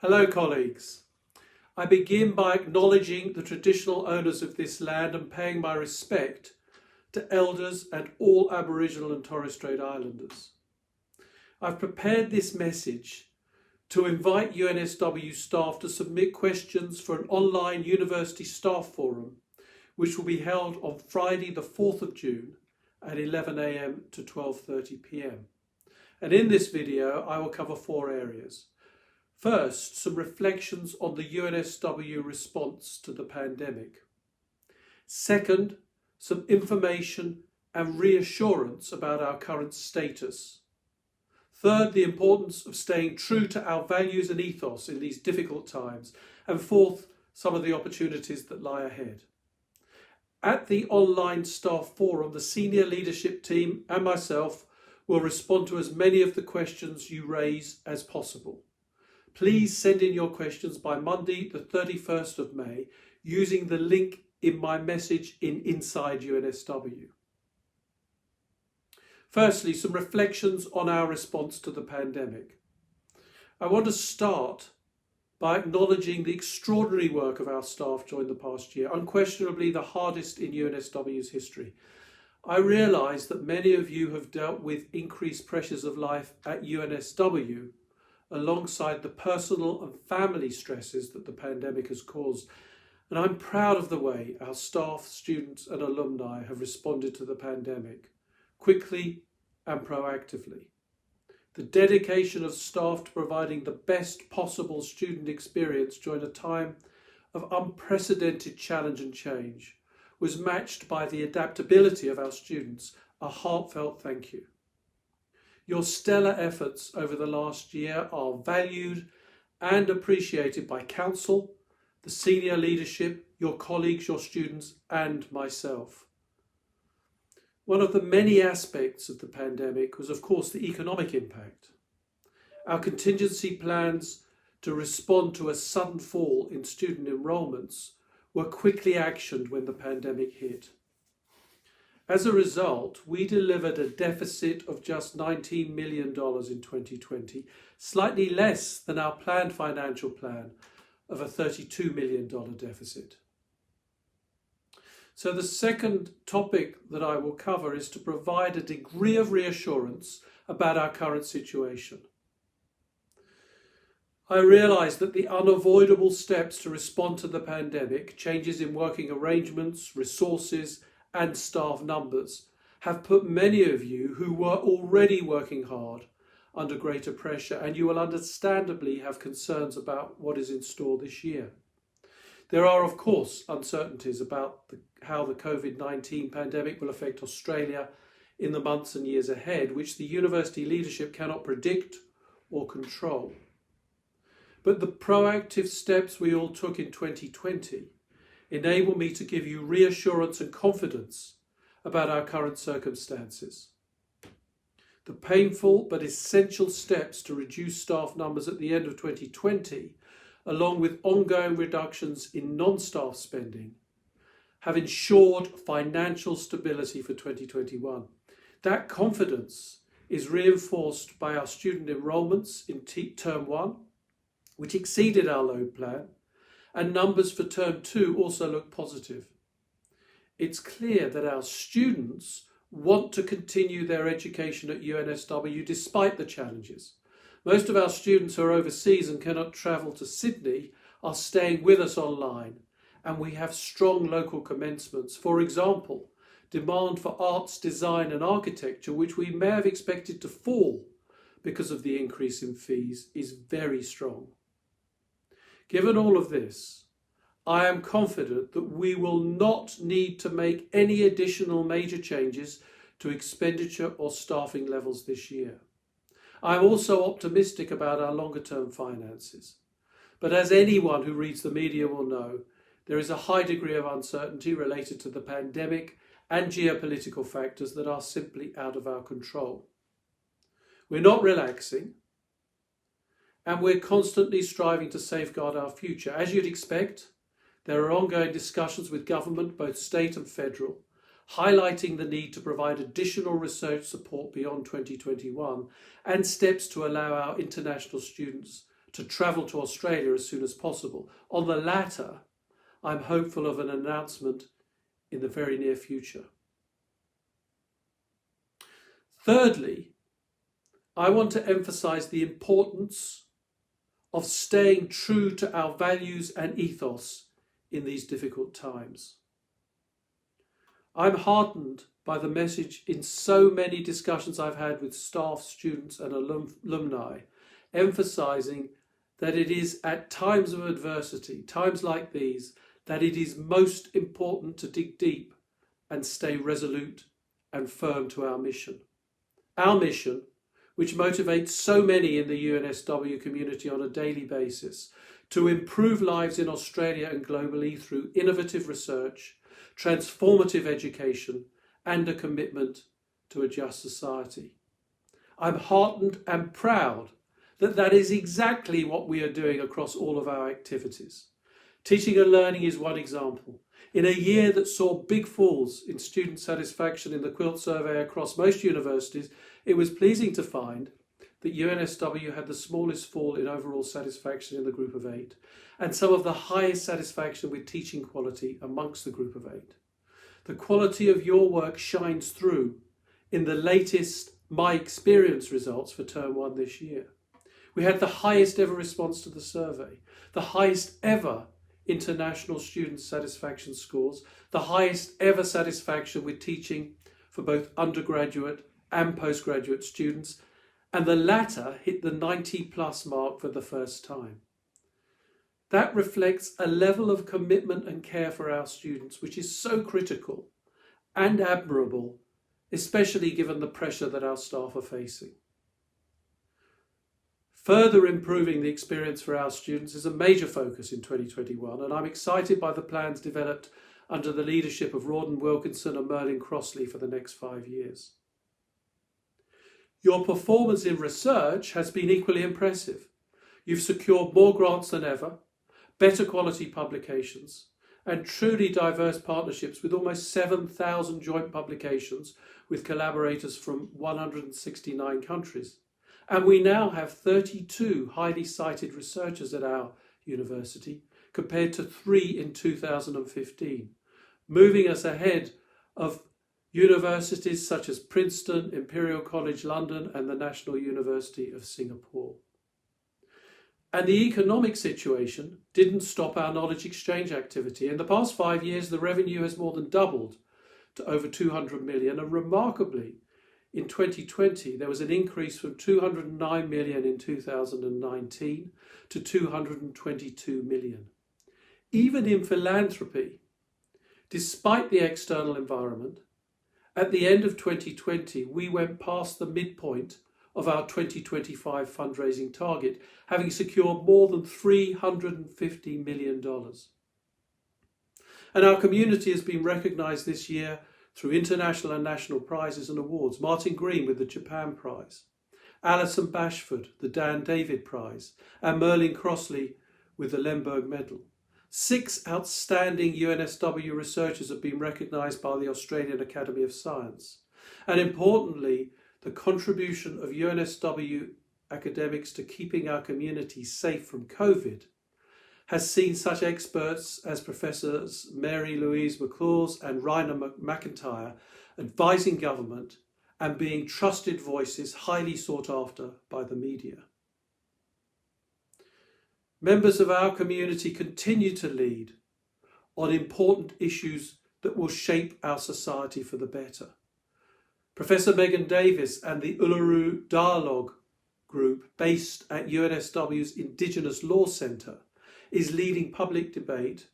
Hello colleagues. I begin by acknowledging the traditional owners of this land and paying my respect to elders and all Aboriginal and Torres Strait Islanders. I've prepared this message to invite UNSW staff to submit questions for an online university staff forum which will be held on Friday the 4th of June at 11 a.m. to 12:30 p.m. And in this video I will cover 4 areas. First, some reflections on the UNSW response to the pandemic. Second, some information and reassurance about our current status. Third, the importance of staying true to our values and ethos in these difficult times. And fourth, some of the opportunities that lie ahead. At the online staff forum, the senior leadership team and myself will respond to as many of the questions you raise as possible. Please send in your questions by Monday the 31st of May using the link in my message in Inside UNSW. Firstly, some reflections on our response to the pandemic. I want to start by acknowledging the extraordinary work of our staff during the past year, unquestionably the hardest in UNSW's history. I realise that many of you have dealt with increased pressures of life at UNSW alongside the personal and family stresses that the pandemic has caused. And I'm proud of the way our staff, students and alumni have responded to the pandemic, quickly and proactively. The dedication of staff to providing the best possible student experience during a time of unprecedented challenge and change was matched by the adaptability of our students. A heartfelt thank you. Your stellar efforts over the last year are valued and appreciated by Council, the senior leadership, your colleagues, your students and myself. One of the many aspects of the pandemic was, of course, the economic impact. Our contingency plans to respond to a sudden fall in student enrolments were quickly actioned when the pandemic hit. As a result, we delivered a deficit of just $19 million in 2020, slightly less than our planned financial plan of a $32 million deficit. So the second topic that I will cover is to provide a degree of reassurance about our current situation. I realise that the unavoidable steps to respond to the pandemic, changes in working arrangements, resources and staff numbers, have put many of you who were already working hard under greater pressure, and you will understandably have concerns about what is in store this year. There are, of course, uncertainties about how the COVID-19 pandemic will affect Australia in the months and years ahead, which the university leadership cannot predict or control. But the proactive steps we all took in 2020 enable me to give you reassurance and confidence about our current circumstances. The painful but essential steps to reduce staff numbers at the end of 2020, along with ongoing reductions in non-staff spending, have ensured financial stability for 2021. That confidence is reinforced by our student enrolments in Term 1, which exceeded our load plan, and numbers for Term 2 also look positive. It's clear that our students want to continue their education at UNSW despite the challenges. Most of our students who are overseas and cannot travel to Sydney are staying with us online, and we have strong local commencements. For example, demand for arts, design and architecture, which we may have expected to fall because of the increase in fees, is very strong. Given all of this, I am confident that we will not need to make any additional major changes to expenditure or staffing levels this year. I am also optimistic about our longer-term finances. But as anyone who reads the media will know, there is a high degree of uncertainty related to the pandemic and geopolitical factors that are simply out of our control. We're not relaxing, and we're constantly striving to safeguard our future. As you'd expect, there are ongoing discussions with government, both state and federal, highlighting the need to provide additional research support beyond 2021 and steps to allow our international students to travel to Australia as soon as possible. On the latter, I'm hopeful of an announcement in the very near future. Thirdly, I want to emphasise the importance of staying true to our values and ethos in these difficult times. I'm heartened by the message in so many discussions I've had with staff, students and alumni, emphasising that it is at times of adversity, times like these, that it is most important to dig deep and stay resolute and firm to our mission. Our mission, which motivates so many in the UNSW community on a daily basis, to improve lives in Australia and globally through innovative research, transformative education, and a commitment to a just society. I'm heartened and proud that that is exactly what we are doing across all of our activities. Teaching and learning is one example. In a year that saw big falls in student satisfaction in the Quilt survey across most universities, it was pleasing to find that UNSW had the smallest fall in overall satisfaction in the group of 8 and some of the highest satisfaction with teaching quality amongst the group of 8. The quality of your work shines through in the latest My Experience results for Term 1 this year. We had the highest ever response to the survey, the highest ever international student satisfaction scores, the highest ever satisfaction with teaching for both undergraduate and postgraduate students, and the latter hit the 90+ mark for the first time. That reflects a level of commitment and care for our students which is so critical and admirable, especially given the pressure that our staff are facing. Further improving the experience for our students is a major focus in 2021, and I'm excited by the plans developed under the leadership of Rawdon Wilkinson and Merlin Crossley for the next 5 years. Your performance in research has been equally impressive. You've secured more grants than ever, better quality publications, and truly diverse partnerships with almost 7,000 joint publications with collaborators from 169 countries. And we now have 32 highly cited researchers at our university, compared to 3 in 2015, moving us ahead of universities such as Princeton, Imperial College London and the National University of Singapore. And the economic situation didn't stop our knowledge exchange activity. In the past 5 years, the revenue has more than doubled to over 200 million, and remarkably, in 2020, there was an increase from 209 million in 2019 to 222 million. Even in philanthropy, despite the external environment, at the end of 2020, we went past the midpoint of our 2025 fundraising target, having secured more than $350 million. And our community has been recognised this year through international and national prizes and awards. Martin Green with the Japan Prize, Alison Bashford the Dan David Prize, and Merlin Crossley with the Lemberg Medal. 6 outstanding UNSW researchers have been recognised by the Australian Academy of Science. And importantly, the contribution of UNSW academics to keeping our community safe from COVID has seen such experts as Professors Mary Louise McClaws and Rainer McIntyre advising government and being trusted voices highly sought after by the media. Members of our community continue to lead on important issues that will shape our society for the better. Professor Megan Davis and the Uluru Dialogue Group, based at UNSW's Indigenous Law Centre, is leading public debate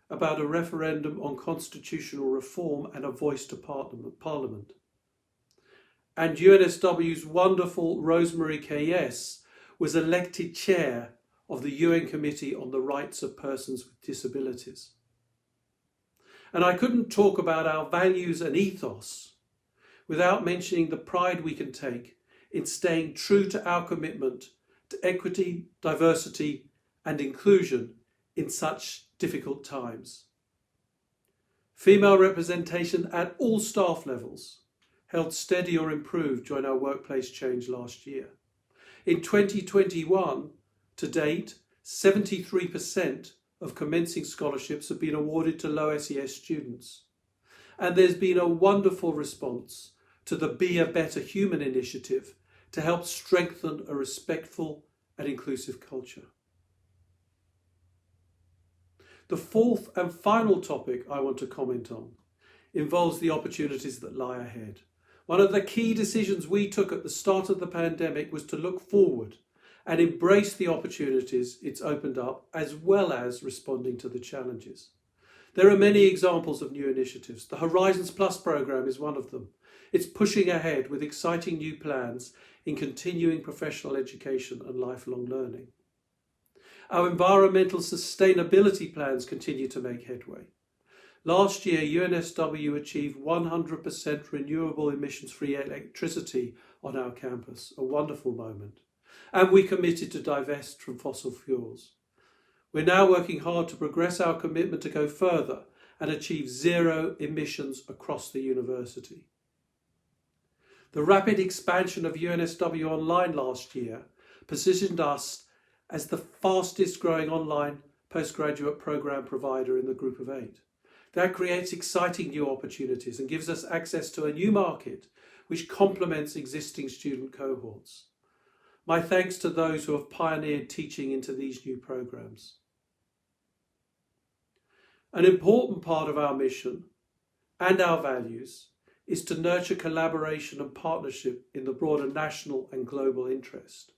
about a referendum on constitutional reform and a voice to Parliament. And UNSW's wonderful Rosemary K.S. was elected chair of the UN Committee on the Rights of Persons with Disabilities. And I couldn't talk about our values and ethos without mentioning the pride we can take in staying true to our commitment to equity, diversity, and inclusion in such difficult times. Female representation at all staff levels held steady or improved during our workplace change last year. In 2021, To date, 73% of commencing scholarships have been awarded to low SES students. And there's been a wonderful response to the Be a Better Human initiative to help strengthen a respectful and inclusive culture. The fourth and final topic I want to comment on involves the opportunities that lie ahead. One of the key decisions we took at the start of the pandemic was to look forward and embrace the opportunities it's opened up, as well as responding to the challenges. There are many examples of new initiatives. The Horizons Plus programme is one of them. It's pushing ahead with exciting new plans in continuing professional education and lifelong learning. Our environmental sustainability plans continue to make headway. Last year, UNSW achieved 100% renewable emissions-free electricity on our campus, a wonderful moment. And we committed to divest from fossil fuels. We're now working hard to progress our commitment to go further and achieve zero emissions across the university. The rapid expansion of UNSW Online last year positioned us as the fastest growing online postgraduate programme provider in the group of 8. That creates exciting new opportunities and gives us access to a new market which complements existing student cohorts. My thanks to those who have pioneered teaching into these new programmes. An important part of our mission and our values is to nurture collaboration and partnership in the broader national and global interest.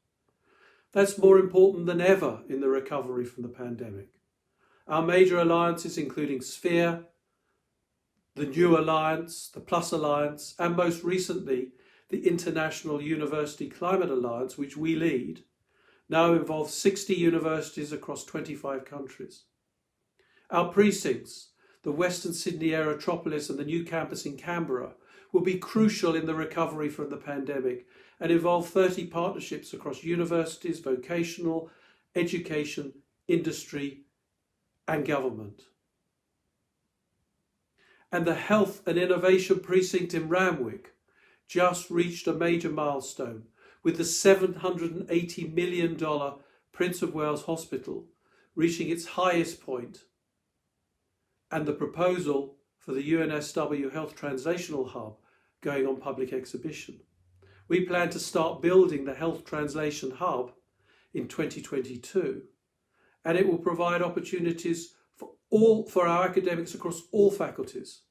That's more important than ever in the recovery from the pandemic. Our major alliances, including Sphere, the New Alliance, the Plus Alliance, and most recently, the International University Climate Alliance, which we lead, now involve 60 universities across 25 countries. Our precincts, the Western Sydney Aerotropolis and the new campus in Canberra, will be crucial in the recovery from the pandemic and involve 30 partnerships across universities, vocational, education, industry, and government. And the Health and Innovation Precinct in Randwick just reached a major milestone with the $780 million Prince of Wales Hospital reaching its highest point, and the proposal for the UNSW Health Translational Hub going on public exhibition. We plan to start building the Health Translation Hub in 2022, and it will provide opportunities for our academics across all faculties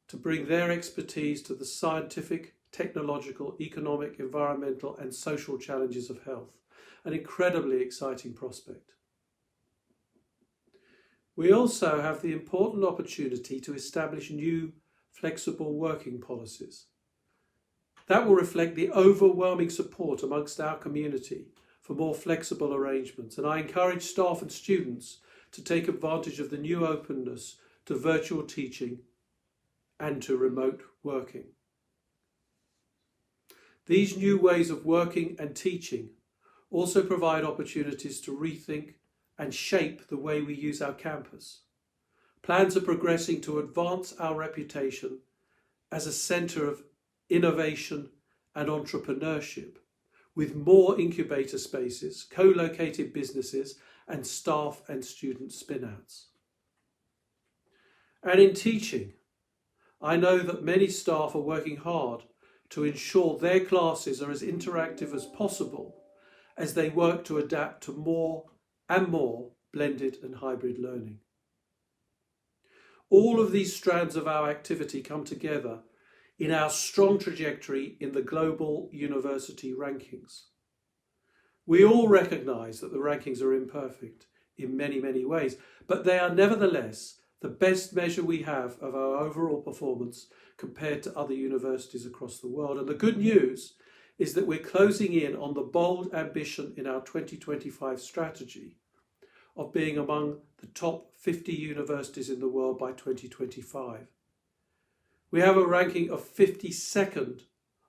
to bring their expertise to the scientific, technological, economic, environmental and social challenges of health. An incredibly exciting prospect. We also have the important opportunity to establish new flexible working policies. That will reflect the overwhelming support amongst our community for more flexible arrangements, and I encourage staff and students to take advantage of the new openness to virtual teaching and to remote working. These new ways of working and teaching also provide opportunities to rethink and shape the way we use our campus. Plans are progressing to advance our reputation as a centre of innovation and entrepreneurship, with more incubator spaces, co-located businesses, and staff and student spin-outs. And in teaching, I know that many staff are working hard to ensure their classes are as interactive as possible as they work to adapt to more and more blended and hybrid learning. All of these strands of our activity come together in our strong trajectory in the global university rankings. We all recognise that the rankings are imperfect in many, many ways, but they are nevertheless the best measure we have of our overall performance compared to other universities across the world. And the good news is that we're closing in on the bold ambition in our 2025 strategy of being among the top 50 universities in the world by 2025. We have a ranking of 52nd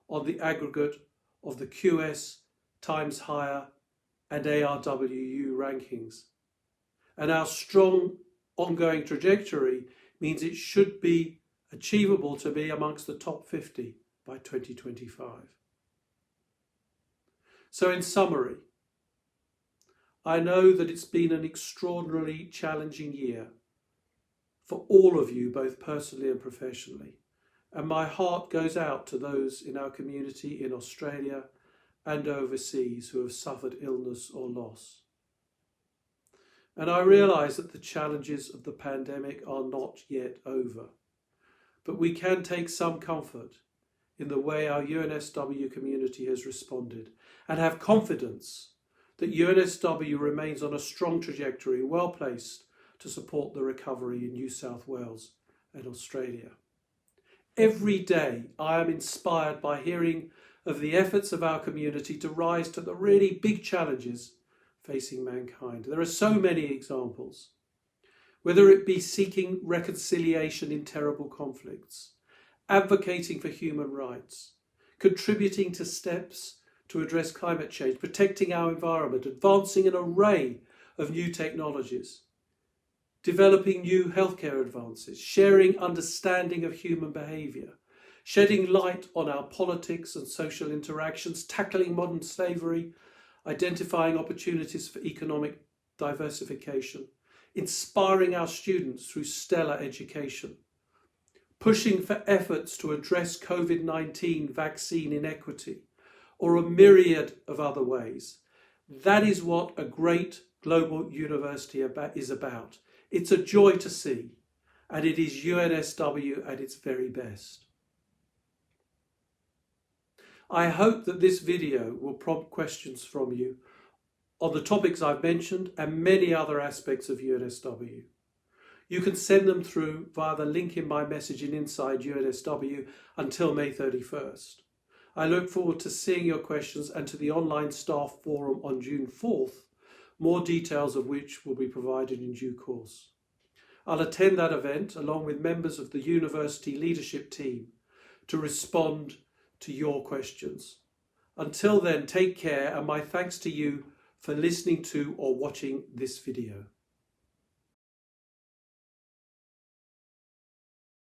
on the aggregate of the QS, Times Higher and ARWU rankings. And our strong ongoing trajectory means it should be achievable to be amongst the top 50 by 2025. So in summary, I know that it's been an extraordinarily challenging year for all of you, both personally and professionally. And my heart goes out to those in our community in Australia and overseas who have suffered illness or loss. And I realise that the challenges of the pandemic are not yet over. But we can take some comfort in the way our UNSW community has responded and have confidence that UNSW remains on a strong trajectory, well placed to support the recovery in New South Wales and Australia. Every day I am inspired by hearing of the efforts of our community to rise to the really big challenges facing mankind. There are so many examples, whether it be seeking reconciliation in terrible conflicts, advocating for human rights, contributing to steps to address climate change, protecting our environment, advancing an array of new technologies, developing new healthcare advances, sharing understanding of human behaviour, shedding light on our politics and social interactions, tackling modern slavery, identifying opportunities for economic diversification, inspiring our students through stellar education, pushing for efforts to address COVID-19 vaccine inequity, or a myriad of other ways. That is what a great global university is about. It's a joy to see, and it is UNSW at its very best. I hope that this video will prompt questions from you on the topics I've mentioned and many other aspects of UNSW. You can send them through via the link in my message in Inside UNSW until May 31st. I look forward to seeing your questions and to the online staff forum on June 4th, more details of which will be provided in due course. I'll attend that event along with members of the university leadership team to respond to your questions. Until then, take care, and my thanks to you for listening to or watching this video.